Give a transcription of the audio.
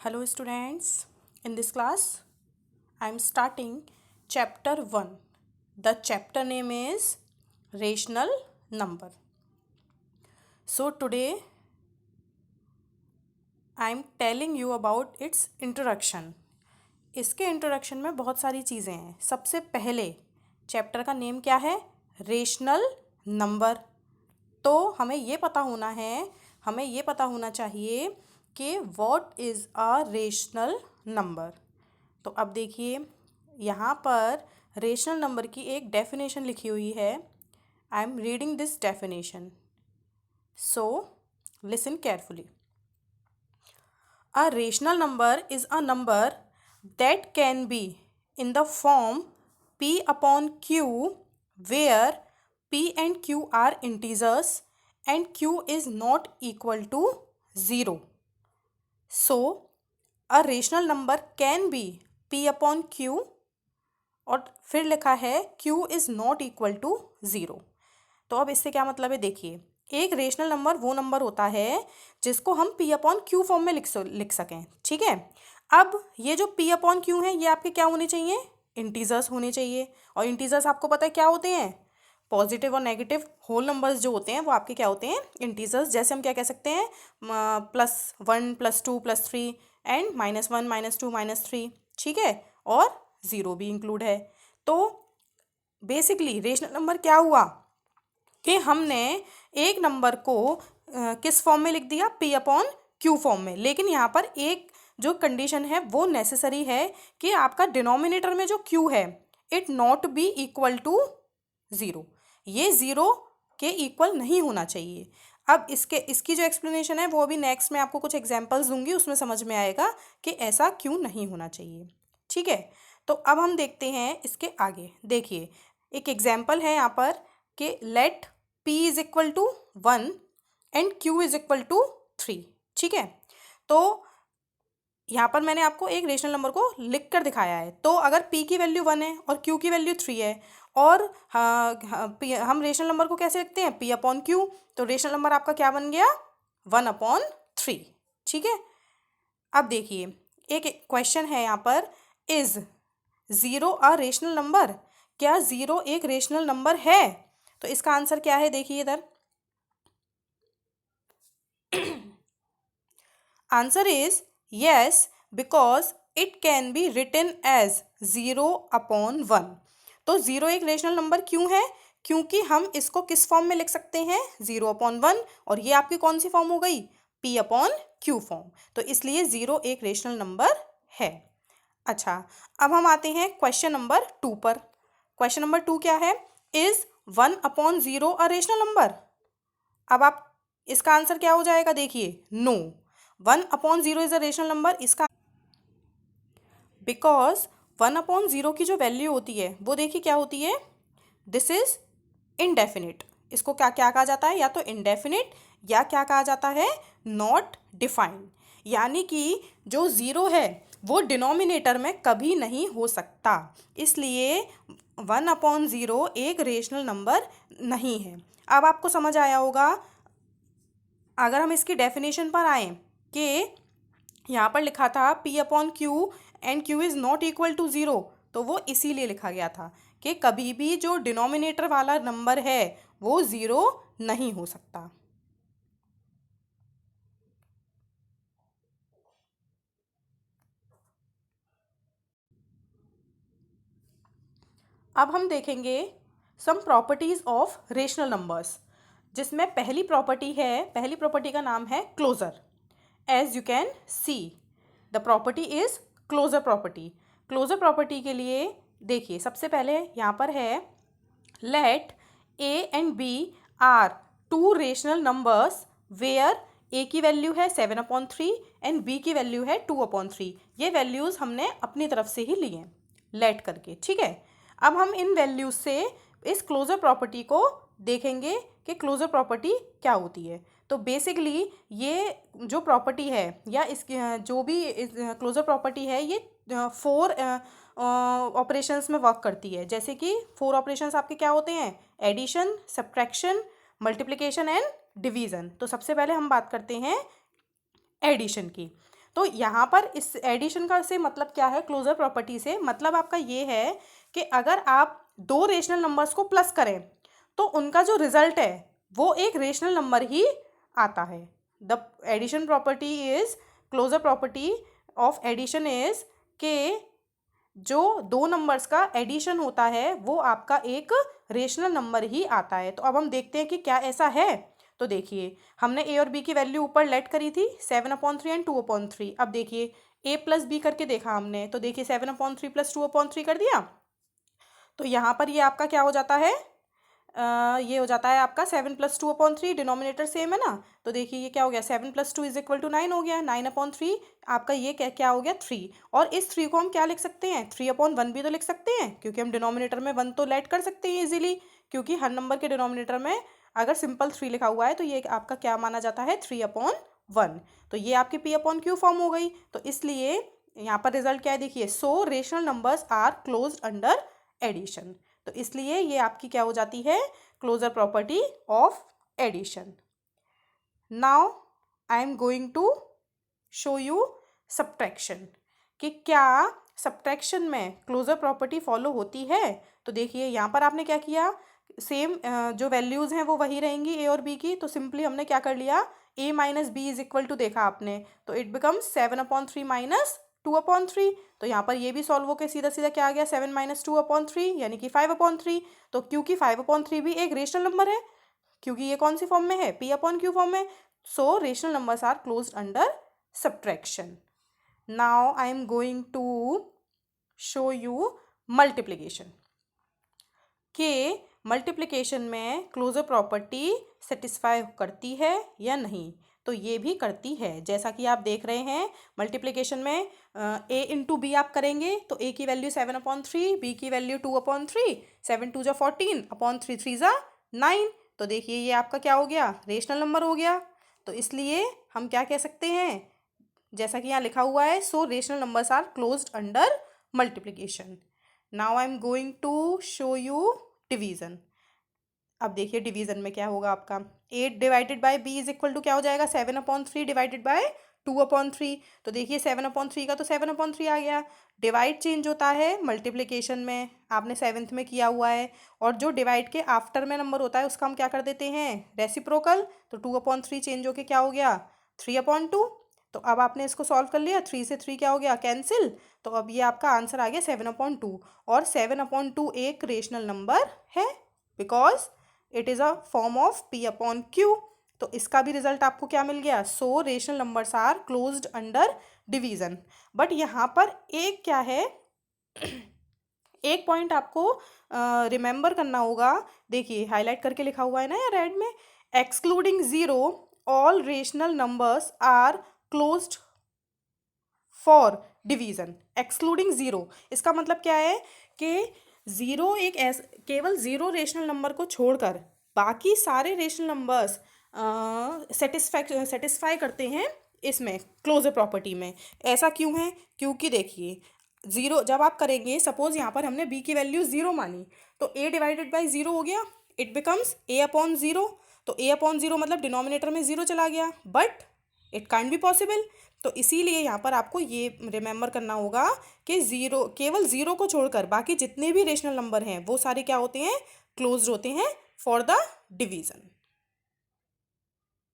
Hello students, in this class I am starting chapter 1. The chapter name is rational number. So today I am telling you about its introduction. इसके introduction में बहुत सारी चीज़ें हैं. सबसे पहले chapter का नेम क्या है? Rational number. तो हमें ये पता होना चाहिए कि what is a rational number. तो अब देखिए यहाँ पर रेशनल नंबर की एक डेफिनेशन लिखी हुई है. I am reading this definition, so listen carefully. A rational number is a number that can be in the form p upon q, where p and q are integers and q is not equal to 0. So, a rational number can be p upon q और फिर लिखा है q is not equal to 0. तो अब इससे क्या मतलब है? देखिए, एक रेशनल नंबर वो नंबर होता है जिसको हम p अपॉन क्यू फॉर्म में लिख सकें. ठीक है. अब ये जो p अपॉन क्यू है ये आपके क्या होने चाहिए? इंटीजर्स होने चाहिए. और इंटीजर्स आपको पता है क्या होते हैं? पॉजिटिव और नेगेटिव होल नंबर्स जो होते हैं वो आपके क्या होते हैं? इंटीजर्स. जैसे हम क्या कह सकते हैं? +1 +2 +3 एंड -1 -2 -3. ठीक है. और 0 भी इंक्लूड है. तो बेसिकली रेशनल नंबर क्या हुआ कि हमने एक नंबर को किस फॉर्म में लिख दिया? p अपॉन क्यू फॉर्म में. लेकिन यहाँ पर एक जो कंडीशन है वो नेसेसरी है कि आपका डिनोमिनेटर में जो q है it not be equal to 0. ये 0 के इक्वल नहीं होना चाहिए. अब इसकी जो एक्सप्लेनेशन है वो अभी नेक्स्ट में आपको कुछ एग्जांपल्स दूंगी, उसमें समझ में आएगा कि ऐसा क्यों नहीं होना चाहिए. ठीक है. तो अब हम देखते हैं इसके आगे. देखिए, एक एग्जाम्पल है यहाँ पर कि let p is equal to 1 and q is equal to 3. ठीक है. तो यहाँ पर मैंने आपको एक रेशनल नंबर को लिख कर दिखाया है. तो अगर p की वैल्यू 1 है और q की वैल्यू 3 है और हम रेशनल नंबर को कैसे लिखते हैं? p upon q. तो रेशनल नंबर आपका क्या बन गया? 1 अपॉन 3. ठीक है. अब देखिए, एक क्वेश्चन है यहाँ पर, इज 0 अ रेशनल नंबर? क्या 0 एक रेशनल नंबर है? तो इसका आंसर क्या है? देखिए इधर. Answer is yes, because it can be written as 0 upon 1. तो 0 एक रेशनल नंबर क्यों है? क्योंकि हम इसको किस फॉर्म में लिख सकते हैं? 0 अपॉन 1. और ये आपकी कौन सी फॉर्म हो गई? p upon Q form. तो इसलिए 0 एक रेशनल नंबर है. अच्छा, अब हम आते हैं क्वेश्चन नंबर 2 पर. क्वेश्चन नंबर 2 क्या है? Is 1 upon 0 a rational number? अब आप इसका आंसर क्या हो जाएगा? देखिए, no. 1 upon 0 is a rational number. इसका बिकॉज 1 अपॉन 0 की जो वैल्यू होती है वो देखिए क्या होती है? This is indefinite. इसको क्या क्या कहा जाता है? या तो इनडेफिनिट या क्या कहा जाता है? Not defined. यानी कि जो 0 है वो डिनोमिनेटर में कभी नहीं हो सकता. इसलिए 1 अपॉन 0 एक रेशनल नंबर नहीं है. अब आपको समझ आया होगा. अगर हम इसकी डेफिनेशन पर आएँ कि यहाँ पर लिखा था p upon q and q is not equal to 0, तो वो इसीलिए लिखा गया था कि कभी भी जो डिनोमिनेटर वाला नंबर है वो 0 नहीं हो सकता. अब हम देखेंगे some properties of rational numbers, जिसमें पहली प्रॉपर्टी का नाम है closure. As you can see, the property is closure property. Closure property के लिए देखिए, सबसे पहले यहाँ पर है let a and b are two rational numbers where a की वैल्यू है 7/3 एंड b की वैल्यू है 2/3. ये वैल्यूज़ हमने अपनी तरफ से ही लिए लेट करके. ठीक है. अब हम इन वैल्यूज से इस क्लोजर प्रॉपर्टी को देखेंगे कि क्लोजर प्रॉपर्टी क्या होती है. तो बेसिकली ये जो प्रॉपर्टी है या इसकी जो भी क्लोजर प्रॉपर्टी है ये 4 ऑपरेशंस में वर्क करती है. जैसे कि 4 ऑपरेशंस आपके क्या होते हैं? Addition, subtraction, multiplication and division. तो सबसे पहले हम बात करते हैं एडिशन की. तो यहाँ पर इस एडिशन का से मतलब क्या है, क्लोजर प्रॉपर्टी से मतलब आपका ये है कि अगर आप दो रेशनल नंबर्स को प्लस करें तो उनका जो रिजल्ट है वो एक रेशनल नंबर ही आता है। The addition property is, closure property of addition is के जो दो नंबर्स का एडिशन होता है वो आपका एक रेशनल नंबर ही आता है। तो अब हम देखते हैं कि क्या ऐसा है। तो देखिए, हमने ए और बी की वैल्यू ऊपर लेट करी थी 7/3 एंड 2/3। अब देखिए ए प्लस बी करके देखा हमने, तो देखिए 7/3 प्लस 2/3 कर दिया। तो यहाँ पर ये आपका क्या हो जाता है, ये हो जाता है आपका 7 + 2/3, डिनोमिनेटर सेम है ना। तो देखिए ये क्या हो गया, 7 + 2 = 9 हो गया। 9/3 आपका ये क्या क्या हो गया, 3। और इस 3 को हम क्या लिख सकते हैं, 3/1 भी तो लिख सकते हैं, क्योंकि हम डिनोमिनेटर में 1 तो लेट कर सकते हैं इजीली, क्योंकि हर नंबर के डिनोमिनेटर में अगर सिंपल 3 लिखा हुआ है तो ये आपका क्या माना जाता है, 3/1। तो ये आपकी P/Q फॉर्म हो गई। तो इसलिए यहाँ पर रिजल्ट क्या है, देखिए, so rational numbers are closed under addition. तो इसलिए ये आपकी क्या हो जाती है, closure property of addition. Now I am going to show you subtraction, कि क्या सब्ट्रैक्शन में क्लोजर प्रॉपर्टी फॉलो होती है। तो देखिए यहाँ पर आपने क्या किया, सेम जो वैल्यूज़ हैं वो वही रहेंगी ए और बी की। तो सिंपली हमने क्या कर लिया, a - b = देखा आपने, तो इट बिकम्स 7/3 - 2/3। तो यहाँ पर ये भी सॉल्व होकर सीधा सीधा क्या आ गया, 7 - 2/3 यानी कि 5/3। तो क्योंकि 5/3 भी एक रेशनल नंबर है, क्योंकि ये कौन सी फॉर्म में है, P/Q फॉर्म में। So rational numbers are closed under subtraction. Now I am going to show you multiplication, के मल्टीप्लिकेशन में क्लोजर प्रॉपर्टी सेटिस्फाई करती है या नहीं। तो ये भी करती है, जैसा कि आप देख रहे हैं मल्टीप्लिकेशन में a × b आप करेंगे तो a की वैल्यू 7/3, b की वैल्यू 2/3, 7 × 2 = 14, अपॉन 3 × 3 = 9। तो देखिए ये आपका क्या हो गया, रेशनल नंबर हो गया। तो इसलिए हम क्या कह सकते हैं, जैसा कि यहाँ लिखा हुआ है, so rational numbers are closed under multiplication. Now I am going to show you division. अब देखिए डिवीज़न में क्या होगा आपका, 8 / b = क्या हो जाएगा, 7/3 / 2/3। तो देखिए 7/3 का तो 7/3 आ गया। डिवाइड चेंज होता है मल्टीप्लिकेशन में, आपने 7th में किया हुआ है। और जो डिवाइड के आफ्टर में नंबर होता है उसका हम क्या कर देते हैं, रेसिप्रोकल। तो 2/3 चेंज होके क्या हो गया, 3/2। तो अब आपने इसको सॉल्व कर लिया, 3 से 3 क्या हो गया, कैंसिल। तो अब ये आपका आंसर आ गया 7/2। और 7/2 एक रेशनल नंबर है, because it is a form of P/Q। तो इसका भी रिजल्ट आपको क्या मिल गया, so rational numbers are closed under division. But यहाँ पर एक क्या है, एक पॉइंट आपको रिमेंबर करना होगा। देखिए हाईलाइट करके लिखा हुआ है ना या रेड में, excluding zero all rational numbers are closed for division. Excluding zero, इसका मतलब क्या है कि ज़ीरो एक केवल ज़ीरो रेशनल नंबर को छोड़कर बाकी सारे रेशनल नंबर्स सेटिस्फाई करते हैं इसमें, क्लोजर प्रॉपर्टी में। ऐसा क्यों है, क्योंकि देखिए ज़ीरो जब आप करेंगे, सपोज यहाँ पर हमने b की वैल्यू 0 मानी, तो a / 0 हो गया, इट बिकम्स a/0। तो a/0 मतलब डिनोमिनेटर में 0 चला गया, but it can't be possible. तो इसीलिए यहाँ पर आपको ये रिमेंबर करना होगा कि ज़ीरो, केवल ज़ीरो को छोड़कर बाकी जितने भी रेशनल नंबर हैं वो सारे क्या होते हैं, क्लोज्ड होते हैं फॉर द डिवीज़न।